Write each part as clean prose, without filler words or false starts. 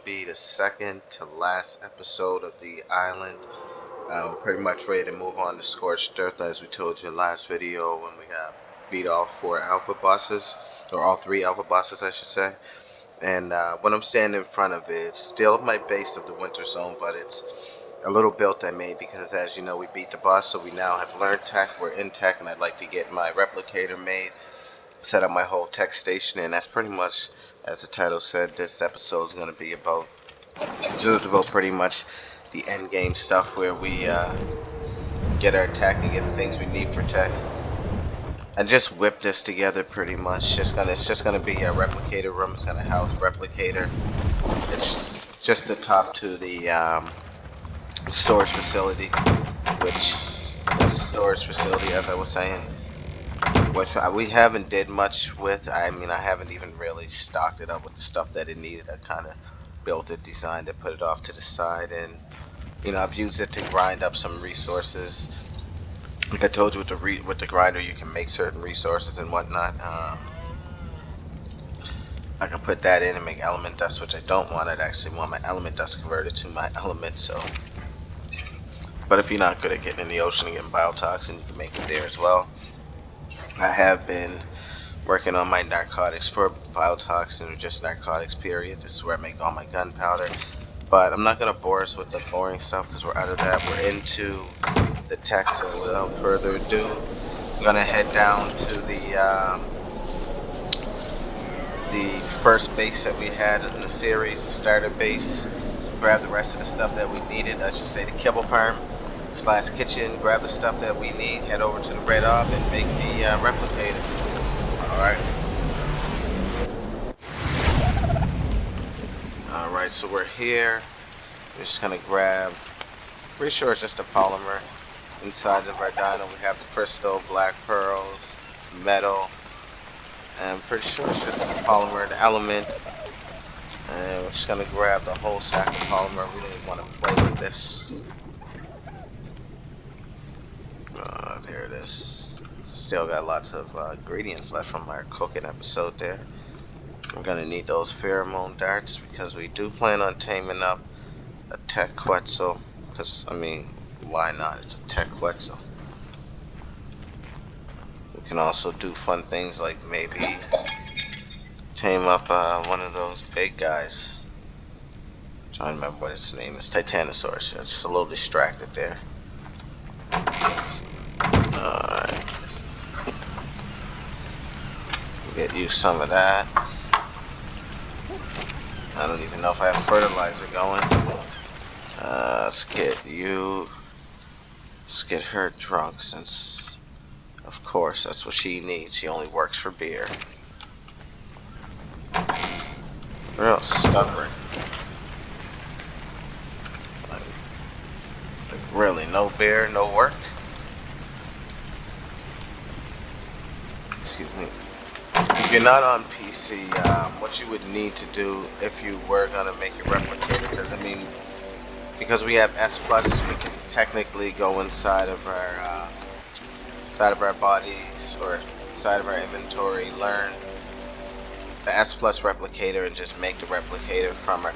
be the second to last episode of the island. We're pretty much ready to move on to Scorched Earth, as we told you in the last video when we got beat all 4 alpha bosses, or all 3 alpha bosses I should say. And what I'm standing in front of is still my base of the winter zone, but it's a little built I made because, as you know, we beat the boss, so we now have learned tech. We're in tech, and I'd like to get my replicator made, set up my whole tech station, and that's pretty much, as the title said, this episode is going to be about pretty much the end game stuff where we get our tech and get the things we need for tech. I just whipped this together pretty much. It's just gonna be a replicator room. It's gonna house replicator. It's just the top to the storage facility, as I was saying, which we haven't did much with. I mean, I haven't even really stocked it up with the stuff that it needed. I kind of built it, designed it, put it off to the side, and I've used it to grind up some resources. Like I told you, with the grinder, you can make certain resources and whatnot. I can put that in and make element dust, which I don't want. I'd actually want my element dust converted to my element. So, but if you're not good at getting in the ocean and getting biotoxin, you can make it there as well. I have been working on my narcotics for biotoxin, or just narcotics period. This is where I make all my gunpowder. But I'm not going to bore us with the boring stuff because we're out of that. We're into the tech, so without further ado, I'm going to head down to the first base that we had in the series, the starter base. Grab the rest of the stuff that we needed, I should say the kibble farm / kitchen. Grab the stuff that we need, head over to the red orb and make the replicator. Alright, so we're here. We're just gonna grab, pretty sure it's just a polymer. Inside of our dino we have the crystal, black pearls, metal, and I'm pretty sure it's just the polymer, the element. And we're just gonna grab the whole sack of polymer. We don't even want to play with this. There it is. Still got lots of ingredients left from our cooking episode there. We're gonna need those pheromone darts because we do plan on taming up a tech quetzal. Because, I mean, why not? It's a tech quetzal. We can also do fun things like maybe tame up one of those big guys. I'm trying to remember what its name is. Titanosaurus. I'm just a little distracted there. Alright. Get you some of that. I don't even know if I have fertilizer going. Let's get her drunk, since of course that's what she needs. She only works for beer. Real stubborn. Like really, no beer, no work. Excuse me. If you're not on PC, what you would need to do if you were gonna make your replicator, because we have S+, we can technically go inside of our bodies, or inside of our inventory, learn the S+ replicator and just make the replicator from our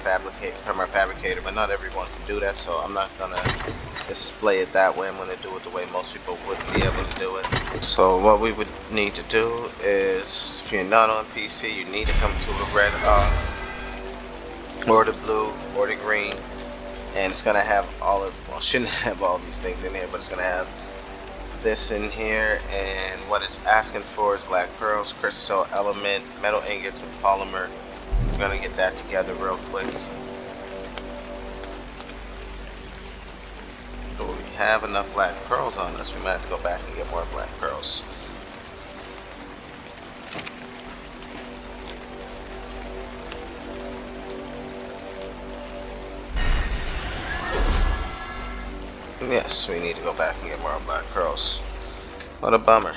fabricator. But not everyone can do that, so I'm not gonna display it that way. I'm gonna do it the way most people would be able to do it. So what we would need to do is, if you're not on PC, you need to come to the red or the blue or the green, and it's gonna have all of, well, shouldn't have all these things in here, but it's gonna have this in here, and what it's asking for is black pearls, crystal, element, metal ingots, and polymer. I'm gonna get that together real quick. Do we have enough black pearls on us? We might have to go back and get more black pearls. Yes, we need to go back and get more black pearls. What a bummer.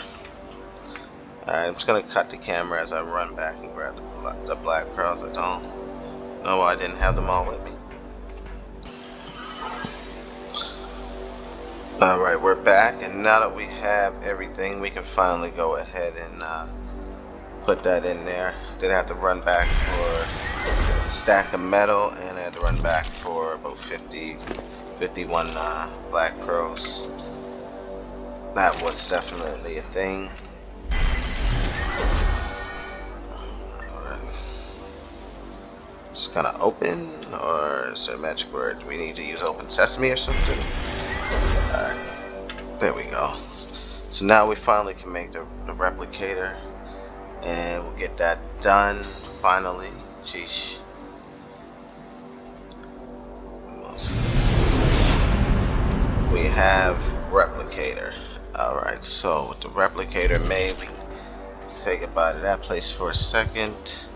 Alright, I'm just gonna cut the camera as I run back and grab the black pearls. I don't know why I didn't have them all with me. Alright, we're back, and now that we have everything, we can finally go ahead and put that in there. Did have to run back for stack of metal, and I had to run back for about 51 black pearls. That was definitely a thing. Just gonna open, or is there a magic word? Do we need to use open sesame or something? Alright, there we go. So now we finally can make the replicator, and we'll get that done finally. Sheesh. We have replicator. Alright, so with the replicator made, we can say goodbye to that place for a second.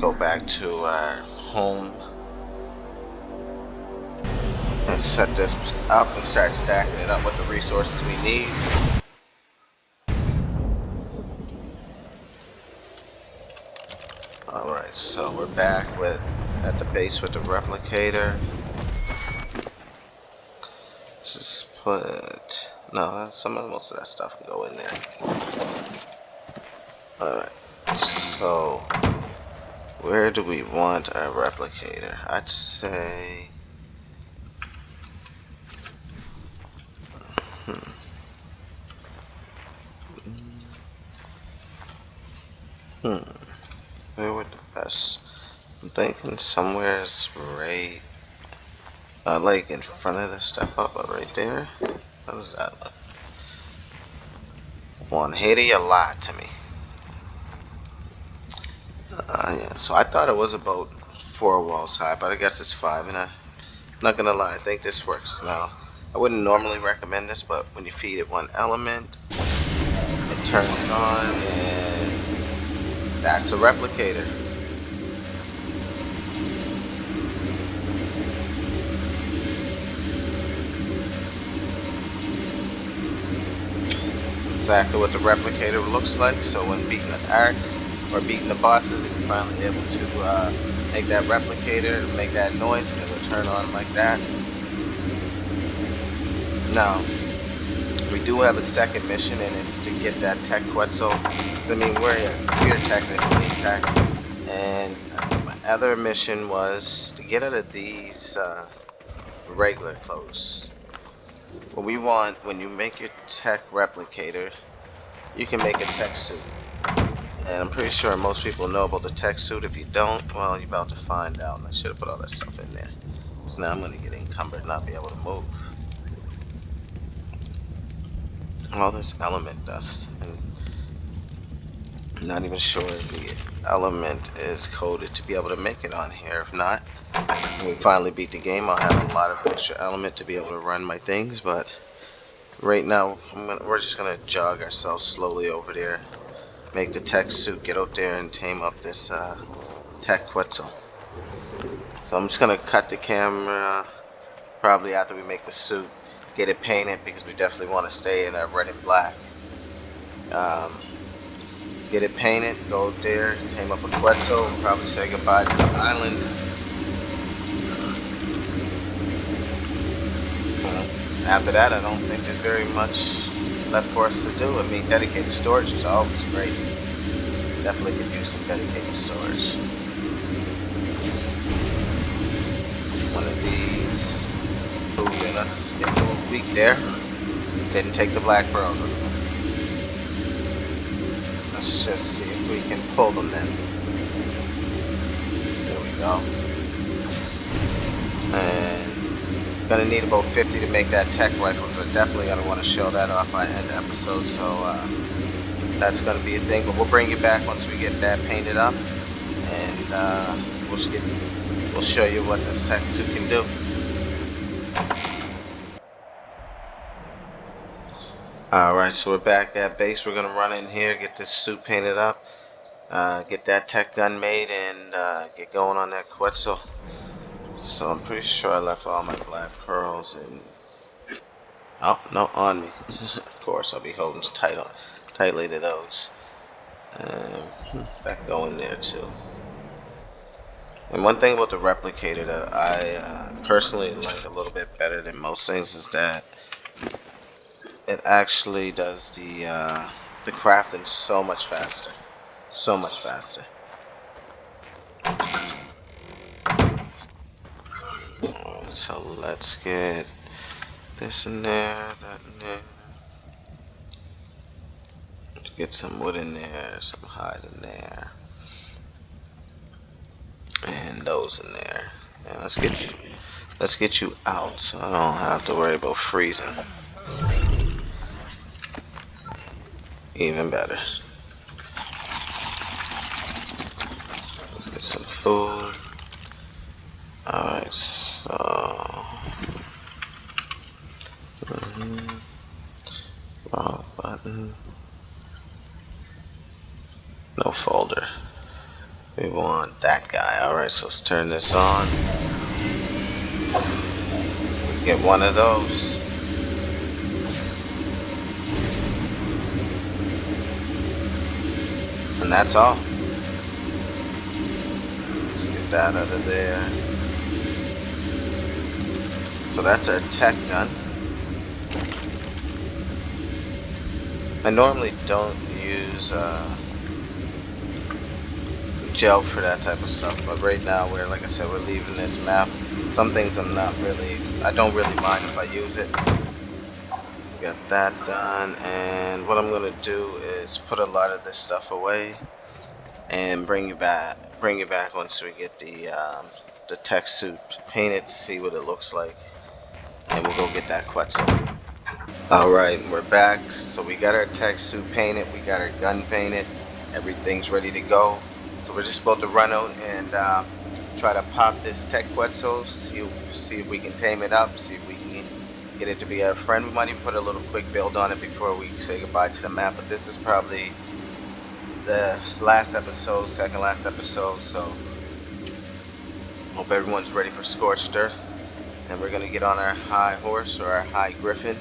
Go back to our home and set this up and start stacking it up with the resources we need. Alright, so we're back at the base with the replicator. Just put most of that stuff can go in there. Alright, so where do we want our replicator? I'd say where would the best? I'm thinking somewhere's right, like in front of the step up, right there. How does that look? One Haiti a lot to me. Yeah, so I thought it was about 4 walls high, but I guess it's 5, and I'm not gonna lie, I think this works. Now, I wouldn't normally recommend this, but when you feed it one element, it turns on, and that's the replicator. Exactly what the replicator looks like. So when beating the Ark or beating the bosses, if you're finally able to make that replicator, make that noise, and it will turn on like that. Now, we do have a second mission, and it's to get that tech Quetzal. I mean, we're technically tech, and my other mission was to get out of these regular clothes. What we want, when you make your tech replicator, you can make a tech suit. And I'm pretty sure most people know about the tech suit. If you don't, well, you're about to find out. And I should have put all that stuff in there. So now I'm going to get encumbered and not be able to move. All this element dust. And I'm not even sure if the element is coded to be able to make it on here. If not, when we finally beat the game, I'll have a lot of extra element to be able to run my things. But right now, we're just going to jog ourselves slowly over there. Make the tech suit, get out there and tame up this tech Quetzal. So I'm just going to cut the camera probably after we make the suit, get it painted, because we definitely want to stay in that red and black. Get it painted, go out there, tame up a Quetzal, and probably say goodbye to the island. After that, I don't think there's very much left for us to do. I mean, dedicated storage is always great. Definitely could use some dedicated storage. One of these. Moving us, getting a little weak there. Didn't take the black pearls with them. Let's just see if we can pull them then. There we go. And gonna need about 50 to make that tech rifle, because I definitely gonna want to show that off by end episode. So that's gonna be a thing. But we'll bring you back once we get that painted up, and we'll show you what this tech suit can do. Alright, so we're back at base. We're gonna run in here, get this suit painted up, get that tech gun made, and get going on that Quetzal. So I'm pretty sure I left all my black pearls in. Oh, no, on me. Of course, I'll be holding tightly to those. Back going there too. And one thing about the replicator that I personally like a little bit better than most things is that it actually does the crafting so much faster. So much faster. So let's get this in there, that in there. Get some wood in there, some hide in there, and those in there. And let's get you out, so I don't have to worry about freezing. Even better. Let's get some food. Alright, so wrong button. No folder. We want that guy. Alright, so let's turn this on. Get one of those. And that's all. Let's get that out of there. So that's our tech gun. I normally don't use gel for that type of stuff, but right now like I said, we're leaving this map. Some things I don't really mind if I use it. Got that done, and what I'm gonna do is put a lot of this stuff away and bring you back once we get the tech suit painted, see what it looks like, and we'll go get that Quetzal. Alright, we're back. So we got our tech suit painted, we got our gun painted, everything's ready to go. So we're just about to run out and try to pop this tech Quetzal, see if we can tame it up, see if we can get it to be our friend. We might even put a little quick build on it before we say goodbye to the map, but this is probably the last episode, second last episode, so hope everyone's ready for Scorched Earth. And we're gonna get on our high horse or our high griffin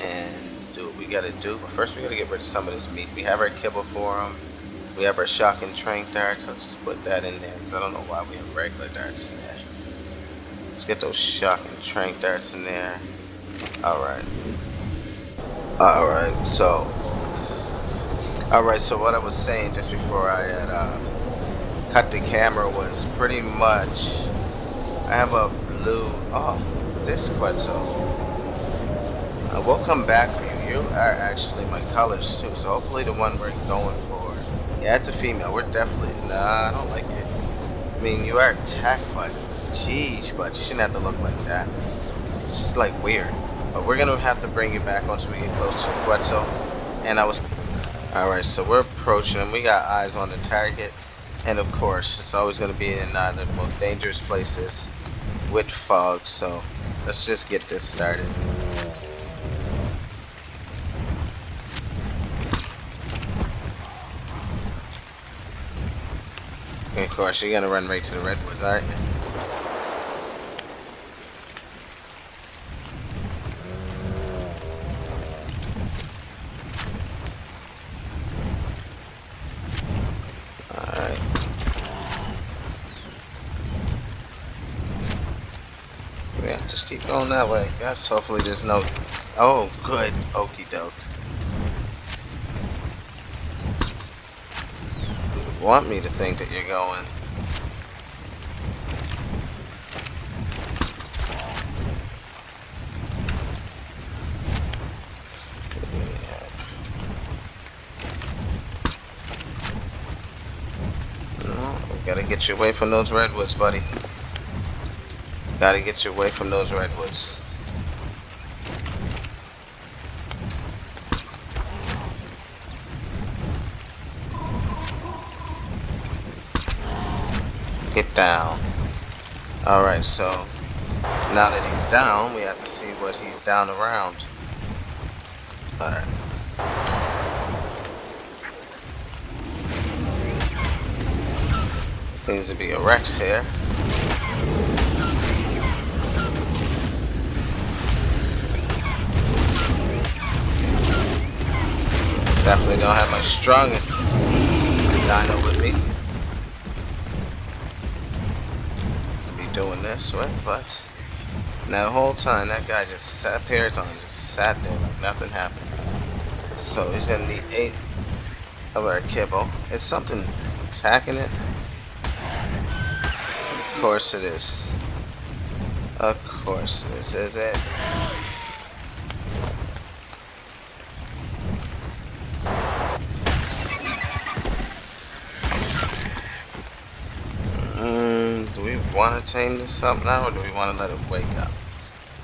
and do what we gotta do. But first we gotta get rid of some of this meat. We have our kibble for them. We have our shock and trank darts. Let's just put that in there because I don't know why we have regular darts in there. Let's get those shock and trank darts in there. Alright, so what I was saying just before I had cut the camera was pretty much I have a blue, this Quetzal. We'll come back for you. You are actually my colors too, so hopefully the one we're going for. Yeah, it's a female. We're definitely, nah, I don't like it. I mean, you are attacked, but jeez, but you shouldn't have to look like that. It's like weird. But we're gonna have to bring you back once we get close to Quetzal. And alright, so we're approaching him. We got eyes on the target. And of course, it's always gonna be in the most dangerous places with fog. So let's just get this started. And of course, you're gonna run right to the redwoods, aren't you? Alright. Yeah, just keep going that way. Guys, hopefully there's no... Oh, good. Okie doke. Want me to think that you're going. Yeah. No, we gotta get you away from those redwoods, buddy. Gotta get you away from those redwoods. Get down. Alright, so now that he's down, we have to see what he's down around. Alright. Seems to be a Rex here. Definitely don't have my strongest dino with me. Doing this way, but now the whole time that guy just sat there, just sat there like nothing happened. So he's gonna need 8 of our kibble. Is something attacking it? Of course it is. Of course, this is it. Do we want to tame this up now, or do we want to let it wake up?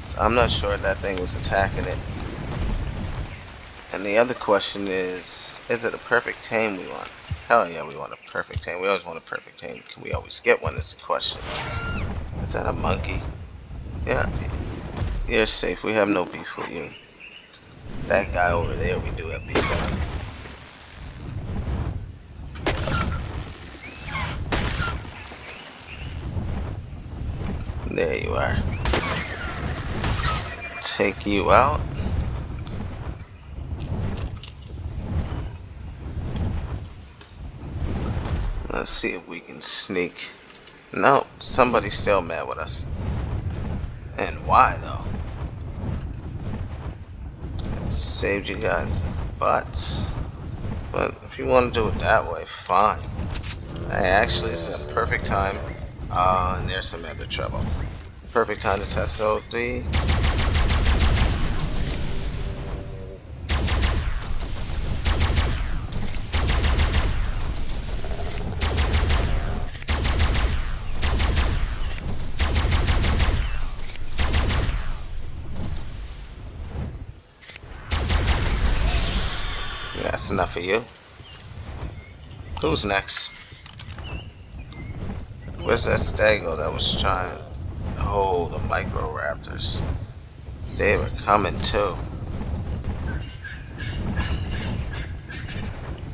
So I'm not sure that thing was attacking it. And the other question is it a perfect tame we want? Hell yeah, we want a perfect tame. We always want a perfect tame. Can we always get one? Is the question. Is that a monkey? Yeah, you're safe. We have no beef with you. That guy over there, we do have beef with. There you are. Take you out. Let's see if we can sneak. No, somebody's still mad with us. And why though? Saved you guys butts. But if you want to do it that way, fine. Hey, actually, this is a perfect time. And there's some other trouble. Perfect time to test OD. That's enough of you. Who's next? Where's that stego that was trying? Oh, the micro raptors. They were coming too.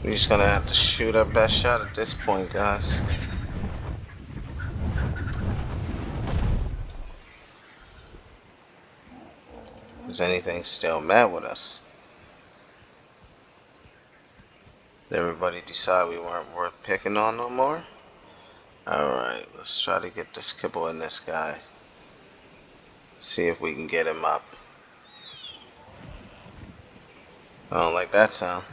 We're just gonna have to shoot our best shot at this point, guys. Is anything still mad with us? Did everybody decide we weren't worth picking on no more? Alright, let's try to get this kibble in this guy. See if we can get him up. I don't like that sound.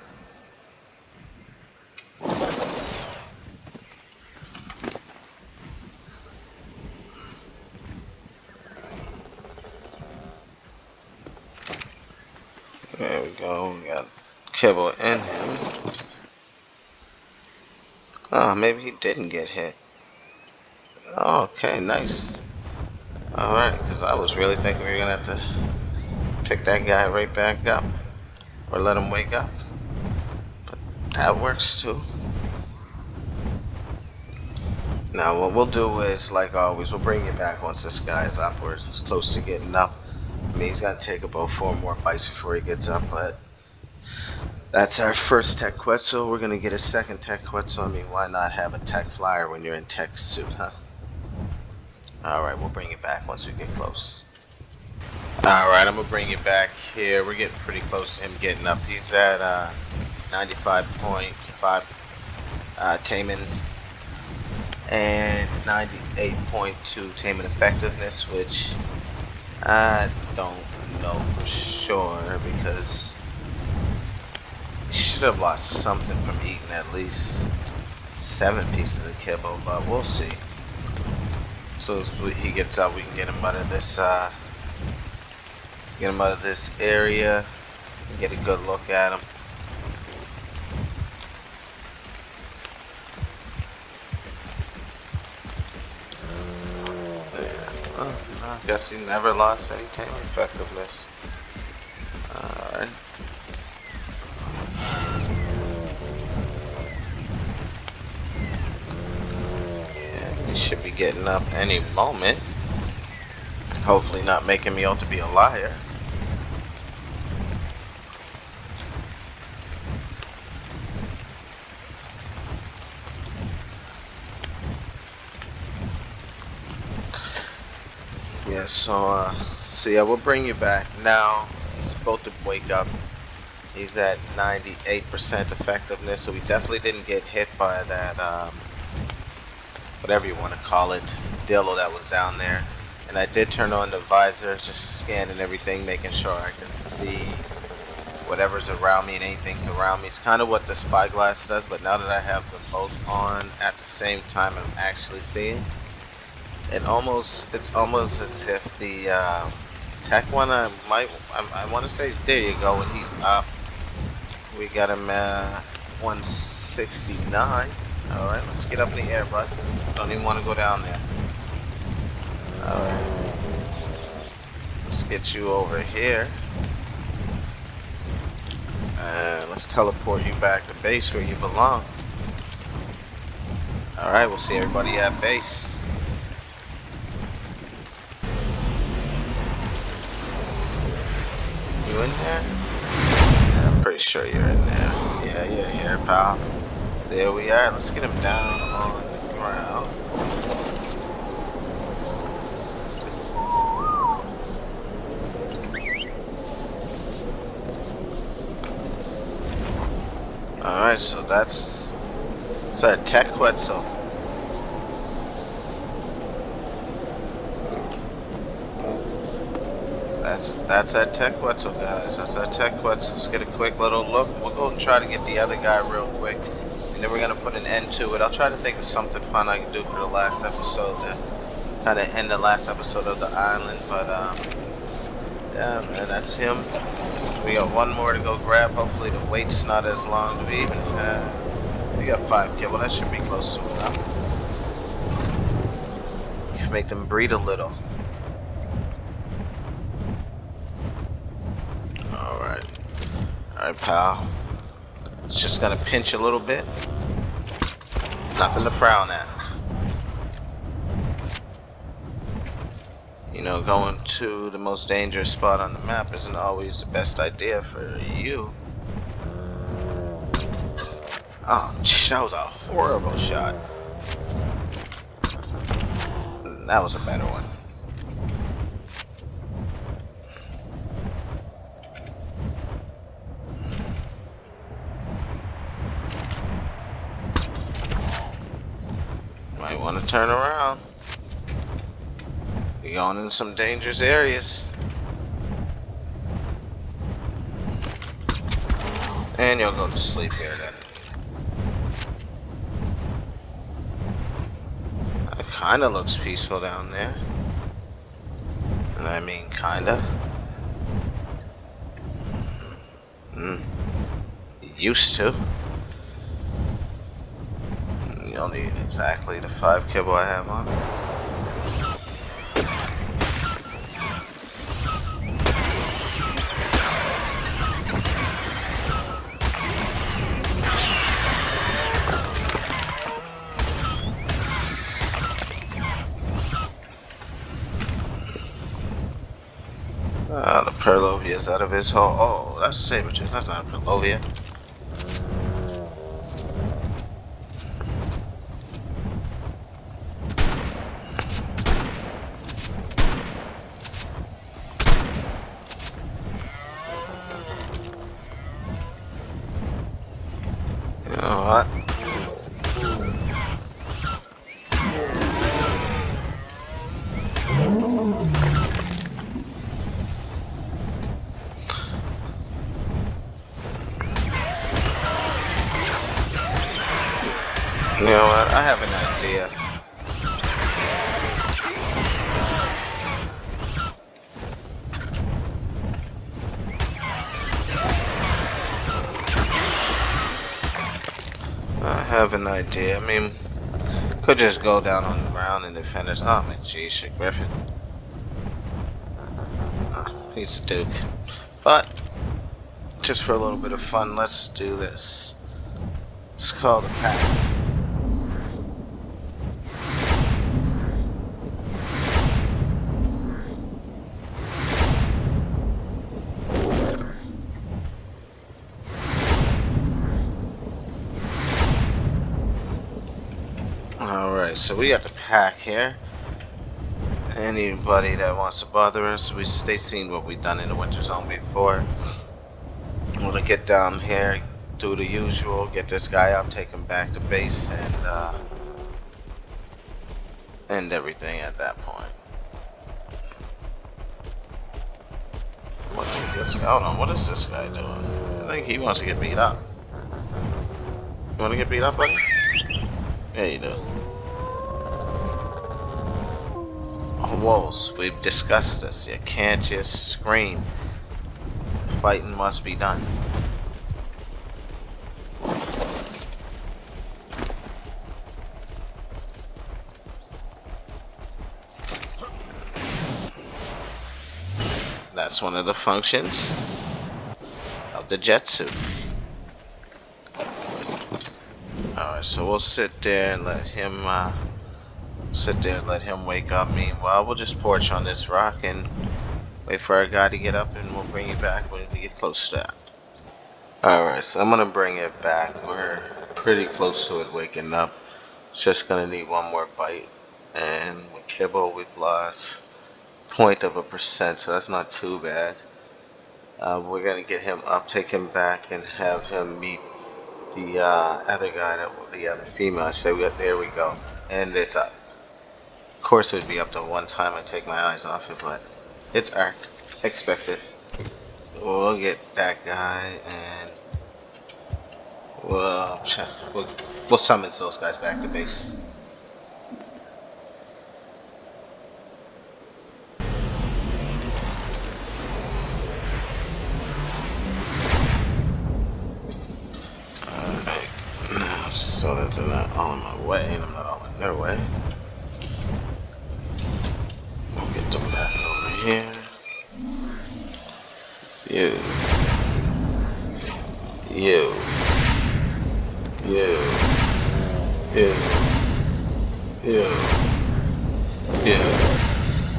There we go, we got kibble in him. Oh, maybe he didn't get hit. Oh, okay, nice. Alright, because I was really thinking we were going to have to pick that guy right back up. Or let him wake up. But that works too. Now what we'll do is, like always, we'll bring you back once this guy is up or he's close to getting up. I mean, he's got to take about 4 more bites before he gets up, but that's our first tech quetzal. We're going to get a second tech quetzal. I mean, why not have a tech flyer when you're in tech suit, huh? Alright, we'll bring you back once we get close. Alright, I'm going to bring you back here. We're getting pretty close to him getting up. He's at 95.5 taming and 98.2 taming effectiveness, which I don't know for sure because he should have lost something from eating at least 7 pieces of kibble, but we'll see. So as he gets up, we can get him out of this area and get a good look at him. Yeah. Well, I guess he never lost any taming effectiveness. Alright. He should be getting up any moment. Hopefully not making me out to be a liar. Yeah, so yeah, we'll bring you back. Now, he's about to wake up. He's at 98% effectiveness, so we definitely didn't get hit by that, whatever you want to call it, dillo that was down there. And I did turn on the visor, just scanning everything, making sure I can see whatever's around me and anything's around me. It's kind of what the spyglass does, but now that I have them both on at the same time, I'm actually seeing. It's almost as if the tech one I want to say, there you go, when he's up. We got him 169. Alright, let's get up in the air, bud. Don't even want to go down there. Alright. Let's get you over here. And let's teleport you back to base where you belong. Alright, we'll see everybody at base. You in there? Yeah, I'm pretty sure you're in there. Yeah, you're here, pal. There we are. Let's get him down on the ground. Alright, so that's our tech Quetzal. That's our tech Quetzal, guys. That's our tech Quetzal. Let's get a quick little look. We'll go and try to get the other guy real quick, and then we're gonna put an end to it. I'll try to think of something fun I can do for the last episode to kind of end the last episode of the island. But yeah, man, that's him. We got one more to go grab. Hopefully the wait's not as long. Do we even have? We got 5 kills. Well, that should be close to enough. Make them breathe a little. Alright, pal. It's just gonna pinch a little bit. Nothing to frown at. You know, going to the most dangerous spot on the map isn't always the best idea for you. Oh, that was a horrible shot. That was a better one. Might want to turn around. You're going in some dangerous areas. And you'll go to sleep here then. It kinda looks peaceful down there. And I mean kinda. It used to. You don't need exactly the 5 kibble I have on. The Perlovia is out of his hole. Oh, that's a saber tooth. That's not a Perlovia. You know what? You know what? I have an idea. I mean, could just go down on the ground and defend it. Oh my geez, shit, Griffin. He's a duke. But just for a little bit of fun, let's do this. Let's call the pack. Alright, so we got the pack here. Anybody that wants to bother us, they've seen what we've done in the Winter Zone before. I'm gonna get down here, do the usual, get this guy up, take him back to base, and end everything at that point. What is this guy? Hold on, what is this guy doing? I think he wants to get beat up. You wanna get beat up, buddy? Yeah, you do. wolves. We've discussed this. You can't just scream. Fighting must be done. That's one of the functions of the jet suit. Alright, so we'll sit there and let him wake up. Meanwhile, we'll just porch on this rock and wait for our guy to get up, and we'll bring you back when we get close to that. Alright, so I'm gonna bring it back. We're pretty close to it waking up. It's just gonna need one more bite, and with kibble we've lost 0.1%, so that's not too bad. We're gonna get him up, take him back, and have him meet the other guy, the other female. I say, there we go, and it's up. Of course, it would be up to one time I take my eyes off it, but it's Ark. Expected. We'll get that guy, and we'll summons those guys back to base. Alright, now so that they're not all in my way, and I'm not all in their way. We'll get them back over here. You.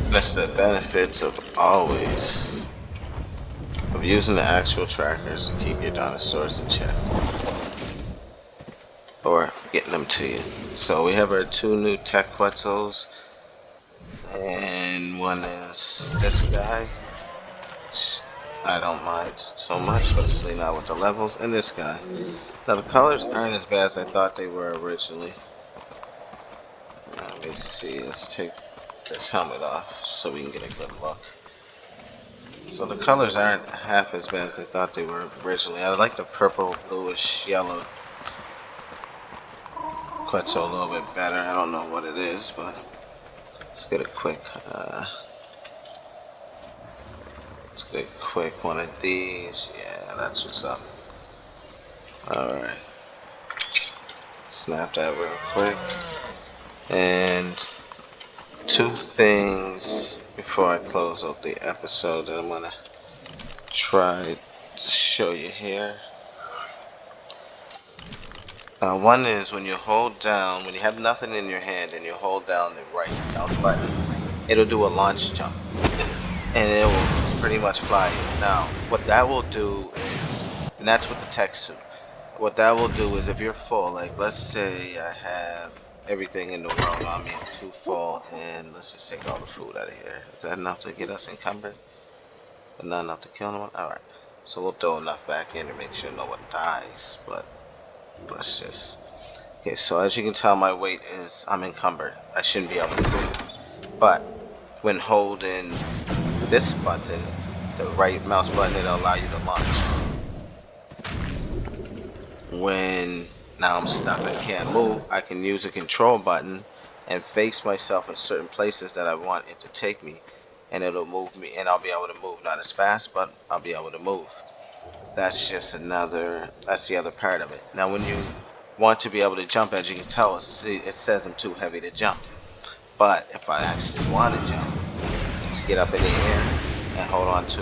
That's the benefits of using the actual trackers to keep your dinosaurs in check, or getting them to you. So we have our 2 new tech Quetzals, and one is this guy. I don't mind so much, especially not with the levels, and this guy. Now the colors aren't as bad as I thought they were originally. Let me see, let's take this helmet off so we can get a good look. So the colors aren't half as bad as I thought they were originally. I like the purple, bluish, yellow Quetzal a little bit better. I don't know what it is, but let's get a quick one of these. Yeah, that's what's up. Alright. Snap that real quick. And 2 things before I close up the episode that I'm gonna try to show you here. One is when you hold down, when you have nothing in your hand and you hold down the right mouse button, it'll do a launch jump, and it will pretty much fly you. Now, what that will do is, and that's with the tech suit, what that will do is if you're full, like let's say I have everything in the world on me, I'm too full, and let's just take all the food out of here. Is that enough to get us encumbered? But not enough to kill anyone? Alright, so we'll throw enough back in to make sure no one dies, but let's just... Okay, so as you can tell, my weight is, I'm encumbered. I shouldn't be able to do it. But when holding this button, the right mouse button, it'll allow you to launch. When now I'm stuck, I can't move, I can use a control button and face myself in certain places that I want it to take me, and it'll move me, and I'll be able to move. Not as fast, but I'll be able to move. That's just that's the other part of it. Now when you want to be able to jump, as you can tell, it says I'm too heavy to jump. But if I actually want to jump, just get up in the air and hold on to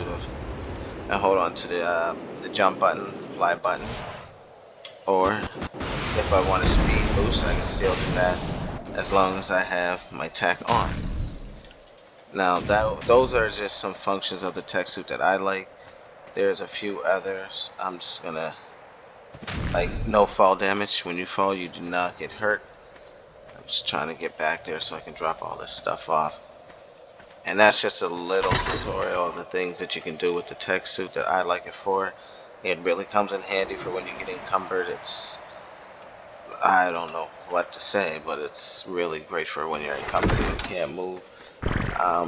the jump button, fly button. Or if I want to speed boost, I can still do that as long as I have my tech on. Now those are just some functions of the tech suit that I like. There's a few others. I'm just gonna, like, no fall damage. When you fall, you do not get hurt. I'm just trying to get back there so I can drop all this stuff off. And that's just a little tutorial of the things that you can do with the tech suit that I like it for. It really comes in handy for when you get encumbered. I don't know what to say, but it's really great for when you're encumbered and you can't move.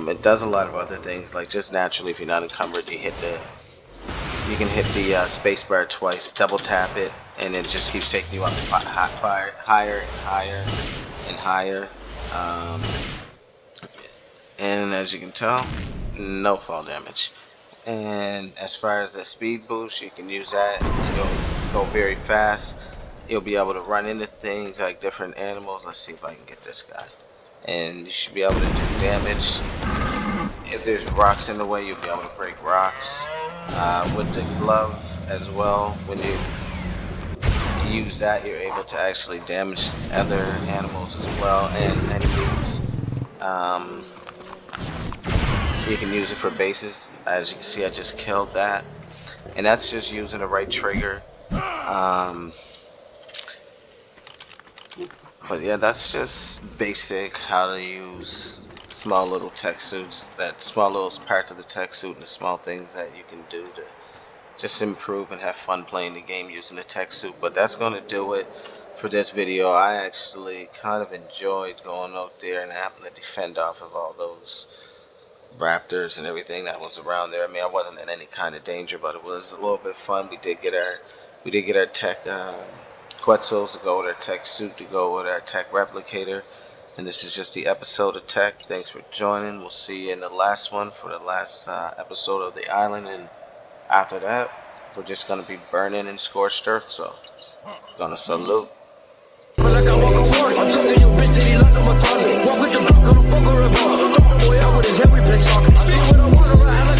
It does a lot of other things, like just naturally, if you're not encumbered, you can hit the space bar twice, double tap it, and it just keeps taking you up higher and higher and higher. and as you can tell, no fall damage. And as far as the speed boost, you can use that and you'll go very fast. You'll be able to run into things like different animals. Let's see if I can get this guy. And you should be able to do damage. If there's rocks in the way, you'll be able to break rocks. With the glove as well, when you use that, you're able to actually damage other animals as well and enemies. You can use it for bases. As you can see, I just killed that, and that's just using the right trigger. But yeah, that's just basic how to use small little tech suits, that small little parts of the tech suit and the small things that you can do to just improve and have fun playing the game using the tech suit. But that's going to do it for this video. I actually kind of enjoyed going out there and having to defend off of all those raptors and everything that was around there. I mean, I wasn't in any kind of danger, but it was a little bit fun. We did get our tech Quetzals to go with our tech suit, to go with our tech replicator. And this is just the episode of Tech. Thanks for joining. We'll see you in the last one for the last episode of the island. And after that, we're just going to be burning in scorched earth. So, gonna salute. Like I walk a walk, I'm talking your bitch that he like I'm a toilet. Walk with the block on the fuck or a bar. Boy, out with his head, we play soccer. I see when I walk around.